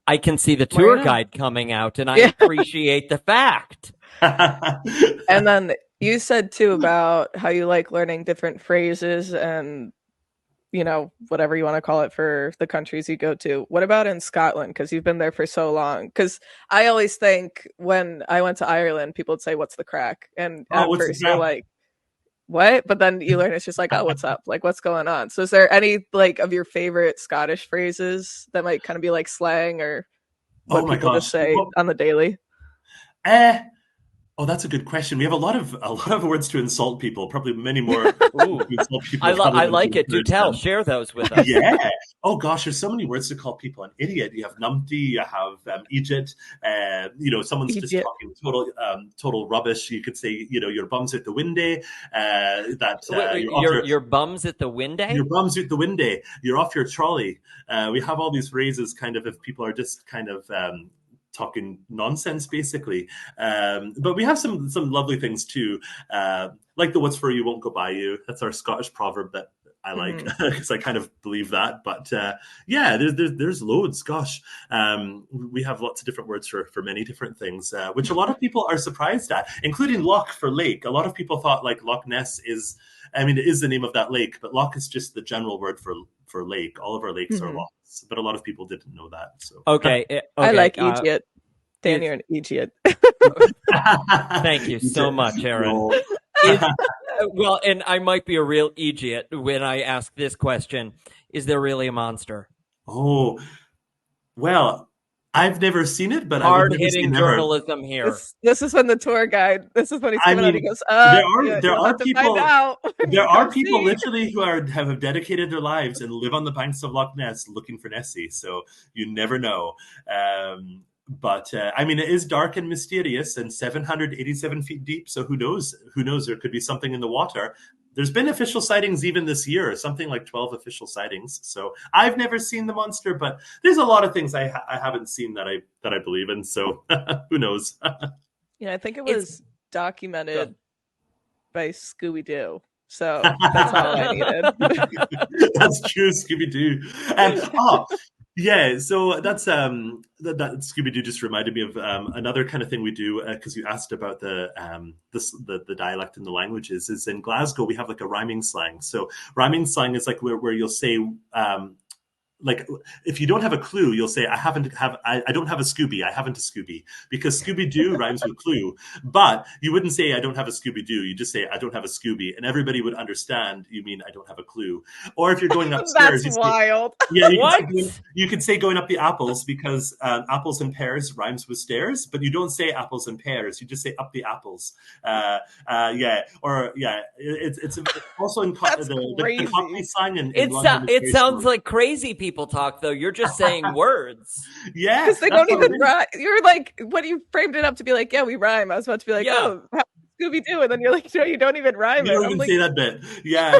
I can see the tour guide coming out, and I appreciate the fact. And then you said too about how you like learning different phrases and whatever you want to call it for the countries you go to. What about in Scotland? Because you've been there for so long. Because I always think when I went to Ireland, people would say, "What's the crack?" And at first you're like, "What?" But then you learn it's just like, "Oh, what's up? Like, what's going on?" So is there any like of your favorite Scottish phrases that might kind of be like slang or what people just say on the daily? Oh, that's a good question. We have a lot of words to insult people, probably many more. Ooh, I like it. Do tell. Share those with us. Yeah. Oh gosh, there's so many words to call people an idiot. You have numpty, you have idiot. Someone's just talking total rubbish. You could say, your bum's out the window. Your bum's at the window. Your bum's out the window. You're off your trolley. We have all these phrases, kind of, if people are just kind of. Talking nonsense, basically. But we have some lovely things too, like the "what's for you won't go by you." That's our Scottish proverb that I like because I kind of believe that. But there's loads. Gosh, we have lots of different words for many different things, which a lot of people are surprised at, including loch for lake. A lot of people thought like Loch Ness is. it is the name of that lake, but loch is just the general word for lake. All of our lakes are lochs, but a lot of people didn't know that. So okay. I like idiot. Dan, you're an idiot. Thank you so much, Erin. Well, and I might be a real idiot when I ask this question. Is there really a monster? Oh, well, I've never seen it, but hard-hitting journalism here. This is when the tour guide. This is when he's coming out. He goes, there are people. There are people see. literally who have dedicated their lives and live on the banks of Loch Ness looking for Nessie. So you never know. But it is dark and mysterious and 787 feet deep. So who knows? Who knows? There could be something in the water. There's been official sightings even this year, something like 12 official sightings. So I've never seen the monster, but there's a lot of things I haven't seen that I believe in. So who knows? Yeah, I think it was documented by Scooby-Doo. So that's all I needed. That's true, Scooby-Doo. Yeah, so that's that Scooby-Doo just reminded me of another kind of thing we do, because you asked about the dialect and the languages. Is in Glasgow we have like a rhyming slang. So rhyming slang is like where you'll say like if you don't have a clue, you'll say I don't have a Scooby, I haven't a Scooby, because Scooby-Doo rhymes with clue. But you wouldn't say I don't have a Scooby-Doo, you just say I don't have a Scooby, and everybody would understand you mean I don't have a clue. Or if you're going upstairs, that's wild. Yeah, you could say going up the apples, because apples and pears rhymes with stairs, but you don't say apples and pears, you just say up the apples. It's also in the Cockney slang in London. It sounds like crazy people talk, though. You're just saying words. Yeah, because they don't even rhyme. You're like, when you framed it up to be like, yeah, we rhyme. I was about to be like, oh, Scooby-Doo, and then you're like, no, you don't even rhyme. You don't even say that bit. Yeah.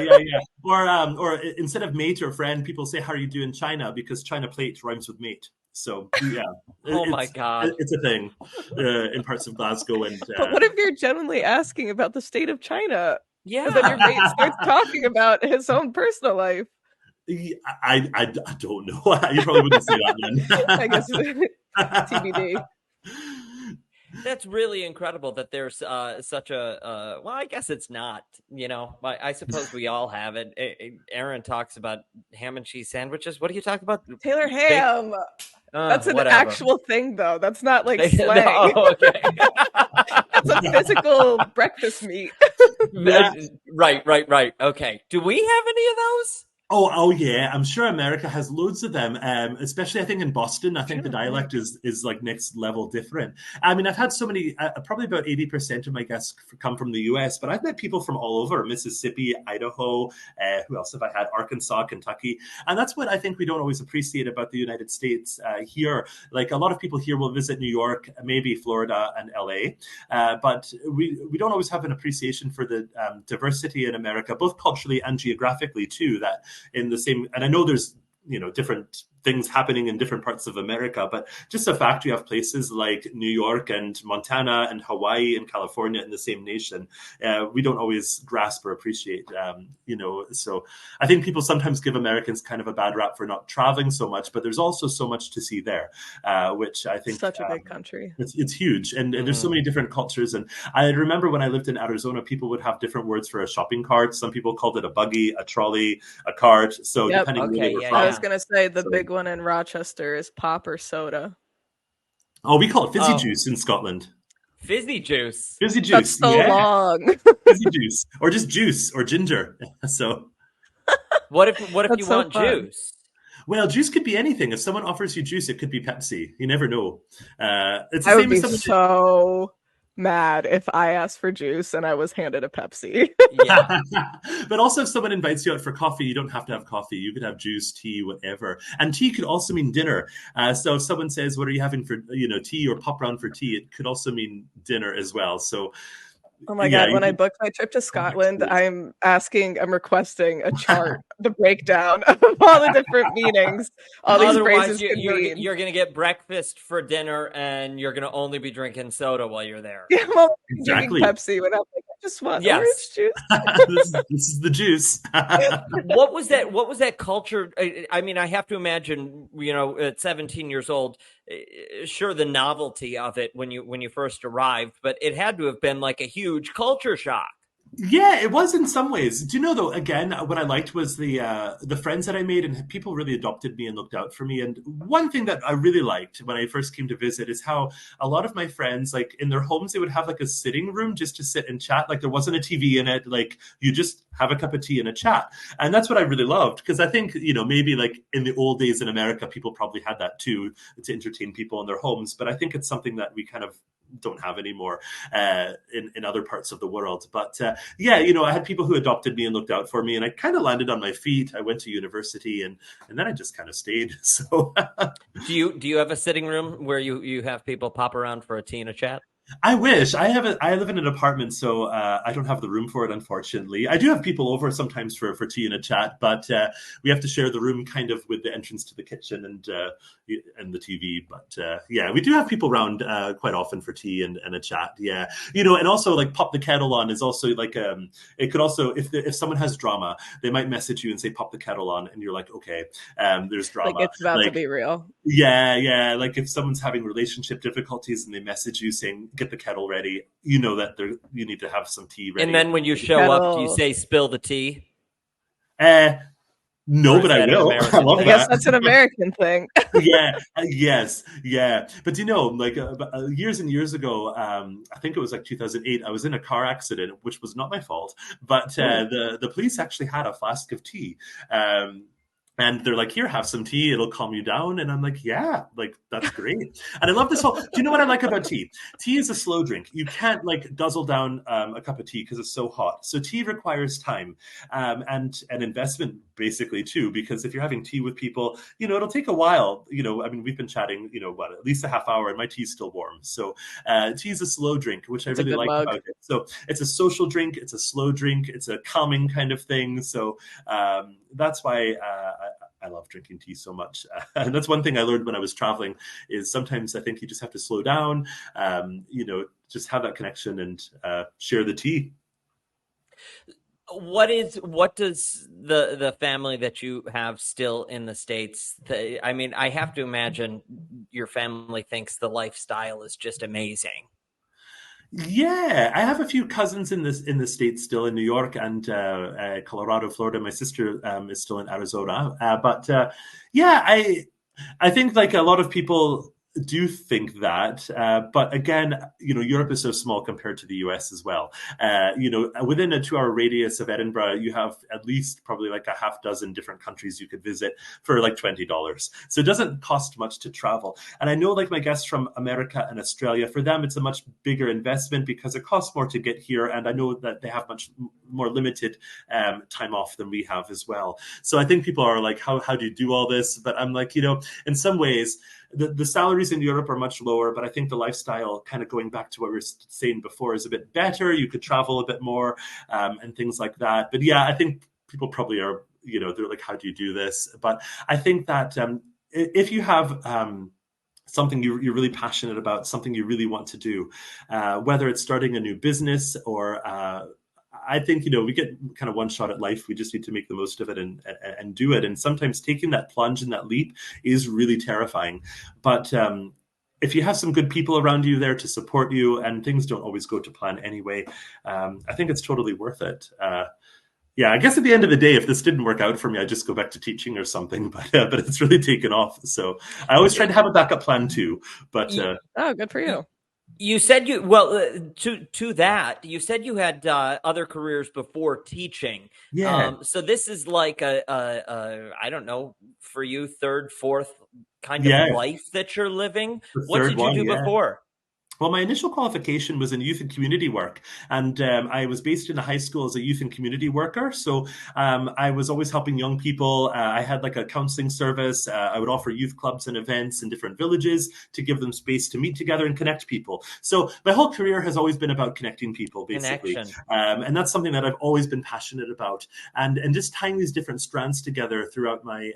Or instead of mate or friend, people say how are you doing China, because China plate rhymes with mate. So yeah. My God, it's a thing in parts of Glasgow. And but what if you're genuinely asking about the state of China? Yeah, and then your mate starts talking about his own personal life. I don't know. You probably wouldn't say that then. I guess TBD. That's really incredible that there's such a well, I guess it's not, I suppose we all have it. Erin talks about ham and cheese sandwiches. What do you talk about? Taylor Bake ham. That's an whatever. actual thing, though. That's not like No, slang. okay. That's a physical breakfast meat. Yeah. Right. Okay. Do we have any of those? Oh yeah. I'm sure America has loads of them. Especially I think in Boston. I think the dialect is like next level different. I mean, I've had so many. Probably about 80% of my guests come from the U.S., but I've met people from all over: Mississippi, Idaho. Who else have I had? Arkansas, Kentucky, and that's what I think we don't always appreciate about the United States here. Like a lot of people here will visit New York, maybe Florida and LA, but we don't always have an appreciation for the diversity in America, both culturally and geographically too. That in the same, and I know there's different things happening in different parts of America, but just the fact you have places like New York and Montana and Hawaii and California in the same nation, we don't always grasp or appreciate. So I think people sometimes give Americans kind of a bad rap for not traveling so much, but there's also so much to see there, which I think Such a big country. It's huge, and there's so many different cultures. And I remember when I lived in Arizona, people would have different words for a shopping cart. Some people called it a buggy, a trolley, a cart. So depending on where we're from. I was gonna say the big one in Rochester is pop or soda. Oh, we call it fizzy juice in Scotland. Fizzy juice. Fizzy juice. That's so long. Fizzy juice, or just juice, or ginger. So, what if you want juice? Well, juice could be anything. If someone offers you juice, it could be Pepsi. You never know. It's the I same would be as so mad if I asked for juice and I was handed a Pepsi. Yeah. But also, if someone invites you out for coffee, you don't have to have coffee. You could have juice, tea, whatever. And tea could also mean dinner. So if someone says, "What are you having for tea?" or "pop round for tea," it could also mean dinner as well. So. Oh my God, when I booked my trip to Scotland, I'm requesting a chart, the breakdown of all the different meanings, all these phrases could mean. You're going to get breakfast for dinner and you're going to only be drinking soda while you're there. Yeah, well, exactly. Drinking Pepsi when I'm like, I just want orange juice. This is the juice. What was that culture? I mean, I have to imagine, at 17 years old, sure, the novelty of it when you first arrived, but it had to have been like a huge culture shock. Yeah, it was in some ways. Do you know though? Again, what I liked was the friends that I made, and people really adopted me and looked out for me. And one thing that I really liked when I first came to visit is how a lot of my friends, like in their homes, they would have like a sitting room just to sit and chat. Like there wasn't a TV in it. Like you just have a cup of tea and a chat, and that's what I really loved because I think maybe like in the old days in America, people probably had that too to entertain people in their homes. But I think it's something that we kind of don't have anymore in other parts of the world. But I had people who adopted me and looked out for me, and I kind of landed on my feet. I went to university, and then I just kind of stayed. So, do you have a sitting room where you have people pop around for a tea and a chat? I wish. I live in an apartment, so I don't have the room for it, unfortunately. I do have people over sometimes for tea and a chat, but we have to share the room kind of with the entrance to the kitchen and the TV. But we do have people around quite often for tea and a chat. Yeah, and also like pop the kettle on is also like it could also if someone has drama, they might message you and say pop the kettle on, and you're like, okay, there's drama. Like it's about to be real. Yeah. Like if someone's having relationship difficulties and they message you saying, get the kettle ready, that you need to have some tea ready. And then when you show up, do you say spill the tea? No, but I will. I love that. I guess that's an American thing. Yes. But like years and years ago, I think it was like 2008, I was in a car accident, which was not my fault, but the police actually had a flask of tea. And they're like, here, have some tea. It'll calm you down. And I'm like, yeah, like, that's great. And I love this whole, do you know what I like about tea? Tea is a slow drink. You can't like guzzle down a cup of tea because it's so hot. So tea requires time and an investment basically too, because if you're having tea with people, it'll take a while. I mean, we've been chatting, at least a half hour and my tea's still warm. So tea is a slow drink, which I really like about it. So it's a social drink. It's a slow drink. It's a calming kind of thing. So that's why I love drinking tea so much. And that's one thing I learned when I was traveling is sometimes I think you just have to slow down, just have that connection and share the tea. What does the family that you have still in the States, I mean, I have to imagine your family thinks the lifestyle is just amazing. Yeah, I have a few cousins in the States still in New York and Colorado, Florida. My sister is still in Arizona, but yeah, I think like a lot of people do think that, but again, Europe is so small compared to the US as well. Within a 2 hour radius of Edinburgh, you have at least probably like a half dozen different countries you could visit for like $20. So it doesn't cost much to travel. And I know like my guests from America and Australia, for them, it's a much bigger investment because it costs more to get here. And I know that they have much more limited time off than we have as well. So I think people are like, how do you do all this? But I'm like, in some ways, the salaries in Europe are much lower, but I think the lifestyle, kind of going back to what we were saying before, is a bit better. You could travel a bit more and things like that. But yeah, I think people probably are, they're like, how do you do this? But I think that if you have something you're really passionate about, something you really want to do, whether it's starting a new business or I think we get kind of one shot at life. We just need to make the most of it and do it. And sometimes taking that plunge and that leap is really terrifying. But if you have some good people around you there to support you, and things don't always go to plan anyway, I think it's totally worth it. Yeah, I guess at the end of the day, if this didn't work out for me, I'd just go back to teaching or something. But it's really taken off. So I always try to have a backup plan too. But oh, good for you. You said to that you said you had other careers before teaching. yeah, So this is like a I don't know, for you, third, fourth kind of yeah, life that you're living. the What third did you one, do yeah. before? Well, my initial qualification was in youth and community work, and I was based in a high school as a youth and community worker. So I was always helping young people. I had like a counseling service. I would offer youth clubs and events in different villages to give them space to meet together and connect people. So my whole career has always been about connecting people, basically, Connection. and that's something that I've always been passionate about. And just tying these different strands together throughout my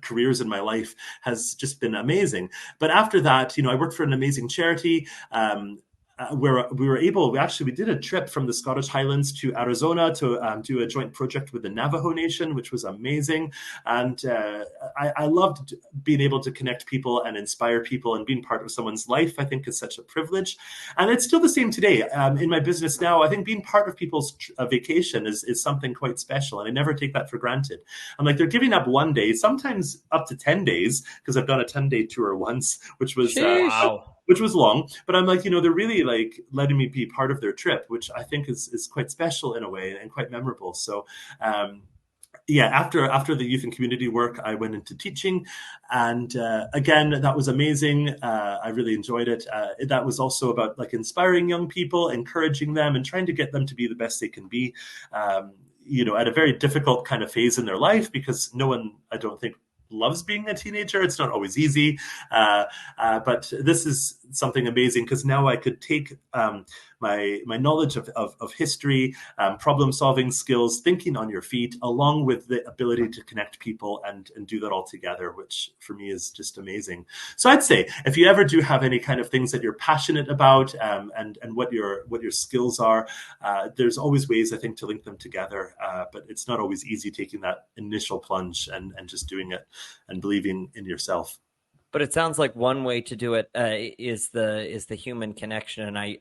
careers in my life has just been amazing. But after that, I worked for an amazing charity. Where we did a trip from the Scottish Highlands to Arizona to do a joint project with the Navajo Nation, which was amazing. And I loved being able to connect people and inspire people, and being part of someone's life, I think, is such a privilege. And it's still the same today. In my business now, I think being part of people's vacation is something quite special. And I never take that for granted. I'm like, they're giving up one day, sometimes up to 10 days, because I've done a 10-day tour once, which was Wow. which was long, but I'm like, they're really like letting me be part of their trip, which I think is quite special in a way and quite memorable. So, yeah, after the youth and community work, I went into teaching, and again, that was amazing. I really enjoyed it. That was also about like inspiring young people, encouraging them, and trying to get them to be the best they can be. At a very difficult kind of phase in their life, because no one, I don't think, loves being a teenager. It's not always easy, but this is something amazing, because now I could take my knowledge of history, problem solving skills, thinking on your feet, along with the ability to connect people and do that all together, which for me is just amazing. So I'd say if you ever do have any kind of things that you're passionate about, and what your skills are, there's always ways, I think, to link them together. But it's not always easy taking that initial plunge and just doing it and believing in yourself. But it sounds like one way to do it is the human connection, and I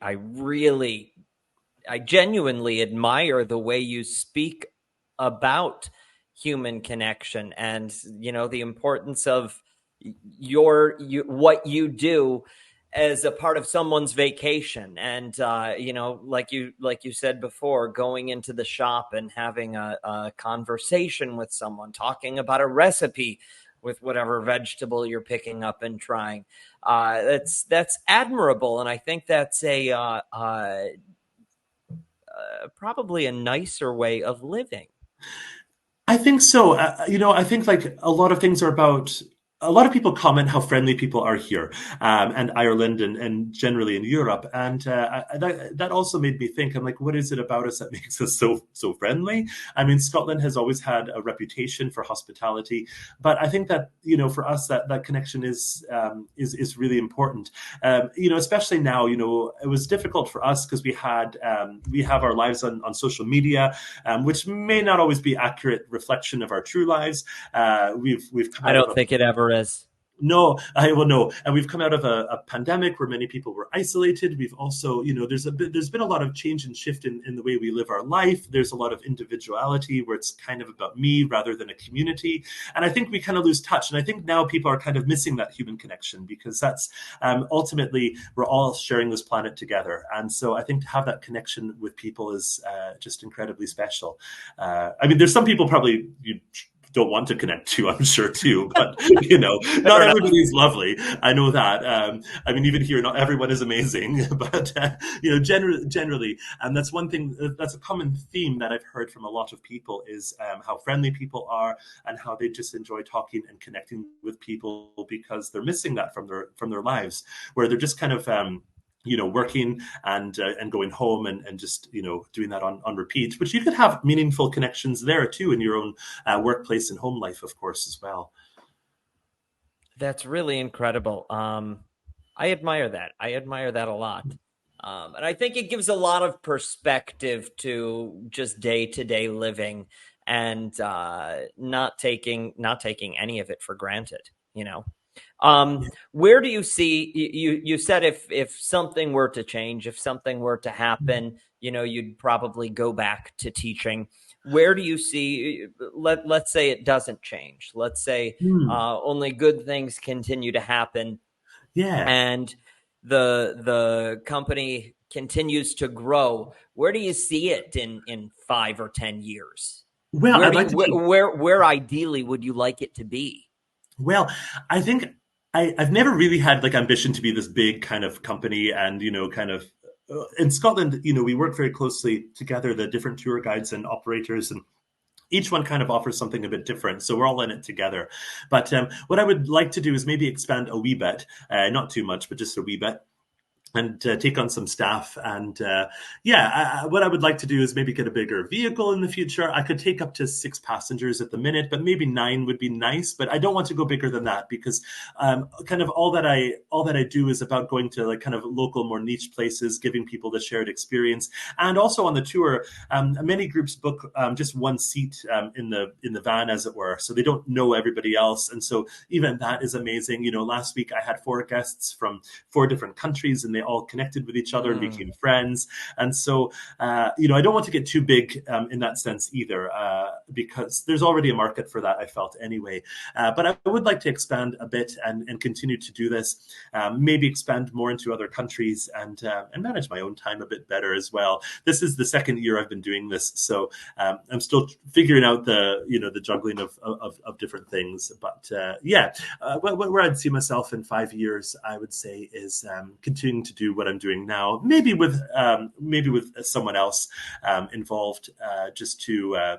genuinely admire the way you speak about human connection, and the importance of what you do as a part of someone's vacation. And like you said before, going into the shop and having a conversation with someone, talking about a recipe with whatever vegetable you're picking up and trying. That's admirable, and I think that's probably a nicer way of living. I think so. I think like a lot of things are about. A lot of people comment how friendly people are here, and Ireland, and generally in Europe, and that also made me think. I'm like, what is it about us that makes us so friendly? I mean, Scotland has always had a reputation for hospitality, but I think that for us that connection is really important. Especially now, it was difficult for us because we have our lives on social media, which may not always be accurate reflection of our true lives. We've come I out of don't think it ever is. No, no. And we've come out of a pandemic where many people were isolated. We've also, there's been a lot of change and shift in the way we live our life. There's a lot of individuality where it's kind of about me rather than a community. And I think we kind of lose touch. And I think now people are kind of missing that human connection, because that's ultimately, we're all sharing this planet together. And so I think to have that connection with people is just incredibly special. I mean, there's some people probably you don't want to connect to, I'm sure too, but not everybody's lovely. I know that. I mean, even here, not everyone is amazing, but generally, and that's one thing. That's a common theme that I've heard from a lot of people is how friendly people are and how they just enjoy talking and connecting with people, because they're missing that from their lives, where they're just kind of working and going home and just doing that on repeat. But you could have meaningful connections there too in your own workplace and home life, of course, as well. That's really incredible. I admire that. I admire that a lot. And I think it gives a lot of perspective to just day-to-day living, and not taking any of it for granted, Where do you see, you said if something were to change, if something were to happen, you'd probably go back to teaching. Where do you see, let's say it doesn't change. Let's say only good things continue to happen. Yeah. And the company continues to grow. Where do you see it in 5 or 10 years? Well, where ideally would you like it to be? Well, I think I've never really had ambition to be this big kind of company, and kind of in Scotland, we work very closely together, the different tour guides and operators, and each one kind of offers something a bit different. So we're all in it together. But what I would like to do is maybe expand a wee bit, not too much, but just a wee bit, and take on some staff. And what I would like to do is maybe get a bigger vehicle in the future. I could take up to 6 passengers at the minute, but maybe 9 would be nice. But I don't want to go bigger than that, because kind of all that I do is about going to kind of local, more niche places, giving people the shared experience. And also on the tour, many groups book just one seat in the van, as it were, so they don't know everybody else. And so even that is amazing. Last week I had 4 guests from 4 different countries, and they all connected with each other and became friends. And so, I don't want to get too big in that sense either, because there's already a market for that, I felt anyway. But I would like to expand a bit and continue to do this, maybe expand more into other countries, and manage my own time a bit better as well. This is the 2nd year I've been doing this, so I'm still figuring out the juggling of different things. But where I'd see myself in 5 years, I would say, is continuing to do what I'm doing now, maybe with someone else involved, just to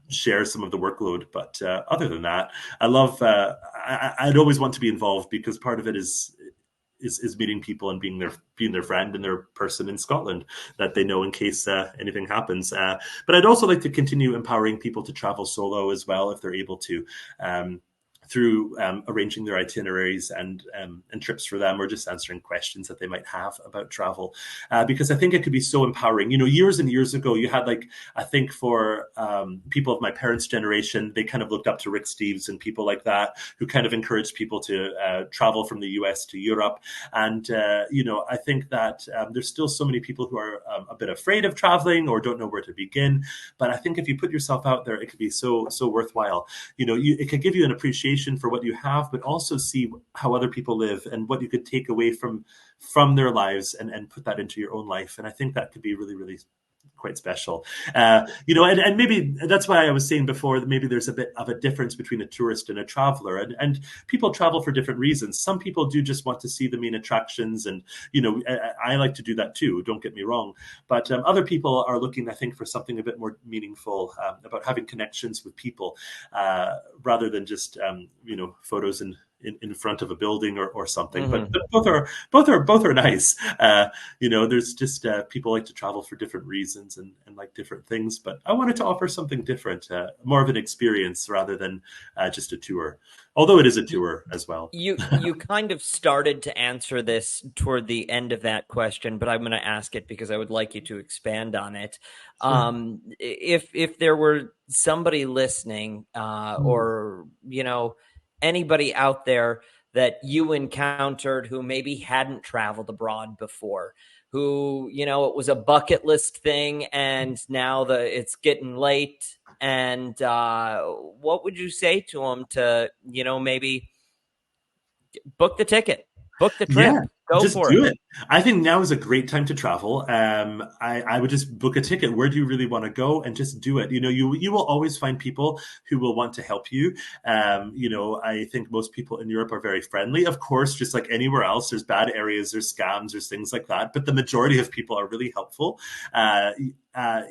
share some of the workload. But other than that, I love. I'd always want to be involved, because part of it is meeting people and being their friend and their person in Scotland that they know in case anything happens. But I'd also like to continue empowering people to travel solo as well, if they're able to. Through arranging their itineraries and trips for them, or just answering questions that they might have about travel, because I think it could be so empowering. Years and years ago, you had I think for people of my parents' generation, they kind of looked up to Rick Steves and people like that, who kind of encouraged people to travel from the US to Europe. And I think that there's still so many people who are a bit afraid of traveling or don't know where to begin. But I think if you put yourself out there, it could be so worthwhile. It could give you an appreciation for what you have, but also see how other people live and what you could take away from their lives and put that into your own life. And I think that could be really, really quite special. And maybe that's why I was saying before that maybe there's a bit of a difference between a tourist and a traveler. And people travel for different reasons. Some people do just want to see the main attractions, and I like to do that too, don't get me wrong. But other people are looking, I think, for something a bit more meaningful, about having connections with people, rather than just photos in front of a building or something. Mm-hmm. But both are nice. There's just people like to travel for different reasons and like different things. But I wanted to offer something different, more of an experience rather than just a tour. Although it is a tour as well. You kind of started to answer this toward the end of that question, but I'm going to ask it because I would like you to expand on it. Sure. If there were somebody listening, or anybody out there that you encountered who maybe hadn't traveled abroad before, who, you know, it was a bucket list thing and now it's getting late. And what would you say to them to, you know, maybe book the ticket, book the trip, Yeah, go just for do it? it. I think now is a great time to travel. I would just book a ticket. Where do you really want to go, and just do it. You know, you will always find people who will want to help you. You know, I think most people in Europe are very friendly. Of course, just like anywhere else, there's bad areas, there's scams, there's things like that. But the majority of people are really helpful.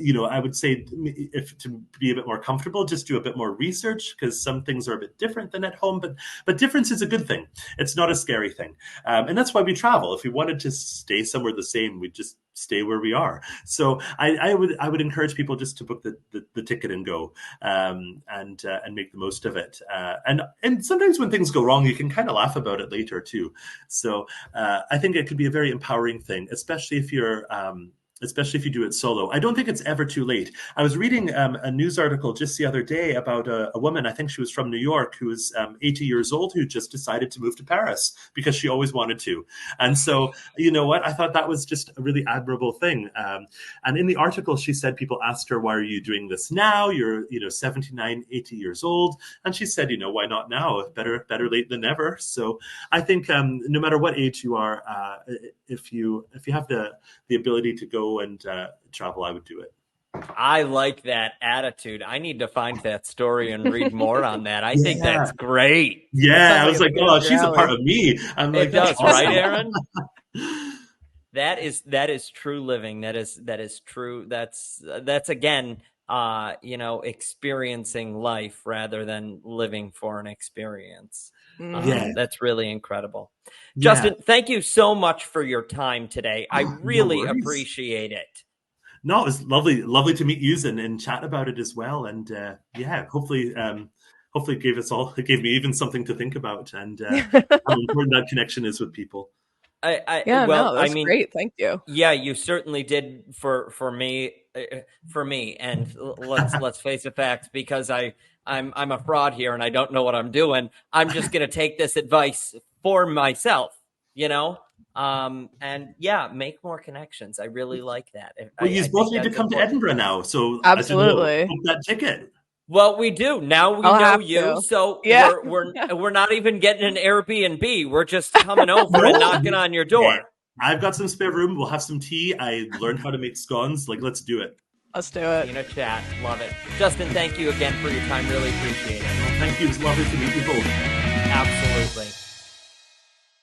You know, I would say if to be a bit more comfortable, just do a bit more research, because some things are a bit different than at home. But difference is a good thing. It's not a scary thing. And that's why we travel. If we wanted to stay somewhere the same, we'd just stay where we are. So I would encourage people just to book the ticket and go, and make the most of it. And sometimes when things go wrong, you can kind of laugh about it later too. So I think it could be a very empowering thing, especially if you're especially if you do it solo. I don't think it's ever too late. I was reading a news article just the other day about a woman, I think she was from New York, who was 80 years old, who just decided to move to Paris because she always wanted to. And so, you know what? I thought that was just a really admirable thing. And in the article, she said people asked her, why are you doing this now? You're, you know, 79, 80 years old. And she said, you know, why not now? Better late than never. So I think no matter what age you are, if you have the ability to go and travel, I would do it. I like that attitude. I need to find that story and read more on that. I think that's great. Yeah, I was like, oh, it's she's a rally. part of me. I'm like, It does, that's awesome. right, Erin? That is true living. That is true. That's again, you know, experiencing life rather than living for an experience. Yeah. That's really incredible. Yeah. Justin, thank you so much for your time today. I really No worries. appreciate it. No, it was lovely to meet you and chat about it as well. And yeah, hopefully it gave me even something to think about, and how important that connection is with people. I mean, great. Thank you. Yeah, you certainly did for me. And let's face the facts, because I'm a fraud here and I don't know what I'm doing. I'm just gonna take this advice for myself, you know. And yeah, make more connections. I really like that. Well, you both need to come to Edinburgh now, so absolutely book that ticket. Well, we do. Now we know you, so yeah. we're not even getting an Airbnb. We're just coming over and knocking on your door. Yeah. I've got some spare room. We'll have some tea. I learned how to make scones. Like, let's do it. Let's do it. In a chat. Love it. Justin, thank you again for your time. Really appreciate it. Well, thank you. It was lovely to meet you both. Absolutely.